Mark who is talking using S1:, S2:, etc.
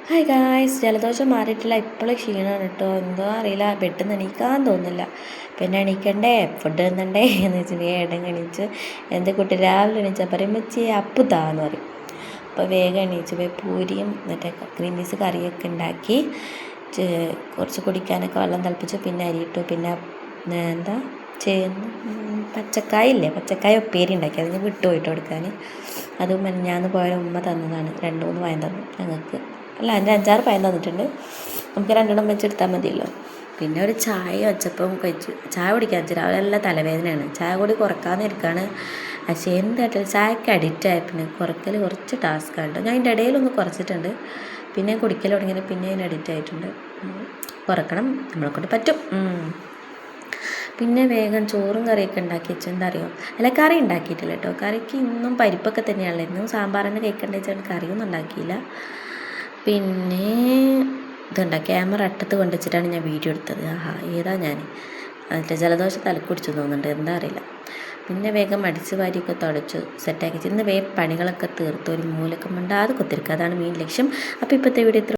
S1: Hi guys, ജലദോഷം മാറിയിട്ടില്ല. ഇപ്പോഴും ക്ഷീണമാണ് കേട്ടോ. എന്തോ അറിയില്ല, ബെഡിൽ നിന്ന് എണീക്കാൻ തോന്നുന്നില്ല. പിന്നെ എണീക്കണ്ടേ, ഫുഡ് തിന്നണ്ടേ എന്ന് വെച്ച് വേഗം എണീച്ചു. എൻ്റെ കുട്ടി രാവിലെ എണീച്ചാൽ പറയും വെച്ച് അപ്പുതാന്ന് പറയും. അപ്പോൾ വേഗം എണീച്ച് പോയി പൂരിയും മറ്റേ ഗ്രീൻ പീസ് കറിയൊക്കെ ഉണ്ടാക്കി കുറച്ച് കുടിക്കാനൊക്കെ വെള്ളം തിളപ്പിച്ചു. പിന്നെ അരിയിട്ടു. പിന്നെ എന്താ പച്ചക്കായ ഇല്ലേ, പച്ചക്കായ ഉപ്പേരി ഉണ്ടാക്കി. അതിന് വിട്ടുപോയിട്ട് കൊടുക്കാൻ. അതും ഞാന്ന് പോയ ഉമ്മ തന്നതാണ്. 2-3 പഴം തന്നു ഞങ്ങൾക്ക്. അല്ല, എൻ്റെ 6 പഴം തന്നിട്ടുണ്ട്. നമുക്ക് 2 വെച്ചെടുത്താൽ മതിയല്ലോ. പിന്നെ ഒരു ചായ വെച്ചപ്പം കഴിച്ചു. ചായ കുടിക്കാൻ വെച്ചു. രാവിലെ നല്ല തലവേദനയാണ്. ചായ കൂടി കുറക്കാന്നിരിക്കുകയാണ്. പക്ഷേ എന്തായിട്ടും ചായക്ക് അഡിക്റ്റ് ആയ പിന്നെ കുറയ്ക്കൽ കുറച്ച് ടാസ്ക്കാണ്. ഞാൻ അതിൻ്റെ ഇടയിലൊന്ന് കുറച്ചിട്ടുണ്ട്. പിന്നെ കുടിക്കൽ തുടങ്ങിയത് പിന്നെ അതിന് അഡിക്റ്റ് ആയിട്ടുണ്ട്. കുറക്കണം, നമ്മളെക്കൊണ്ട് പറ്റും. പിന്നെ വേഗം ചോറും കറിയൊക്കെ ഉണ്ടാക്കി വെച്ചു. എന്താ അറിയോ, അല്ല കറി ഉണ്ടാക്കിയിട്ടില്ല കേട്ടോ. കറിക്ക് ഇന്നും പരിപ്പൊക്കെ തന്നെയാണല്ലോ. ഇന്നും സാമ്പാറിന് കഴിക്കേണ്ട വെച്ചാൽ കറിയൊന്നും ഉണ്ടാക്കിയില്ല. പിന്നെ ഇതുണ്ട ക്യാമറ അട്ടത്ത് കൊണ്ടുവച്ചിട്ടാണ് ഞാൻ വീഡിയോ എടുത്തത്. ഏതാ ഞാൻ അതിൻ്റെ ജലദോഷം തലക്കുടിച്ചു തോന്നുന്നുണ്ട്, എന്താ അറിയില്ല. പിന്നെ വേഗം അടിച്ച് വാരിയൊക്കെ തുടച്ചു സെറ്റാക്കി. ഇന്ന് പണികളൊക്കെ തീർത്തു. ഒരു മൂലക്കം ഉണ്ടാതെ കുത്തിരിക്കുക, അതാണ് മെയിൻ ലക്ഷ്യം. അപ്പോൾ ഇപ്പോഴത്തെ വീഡിയോ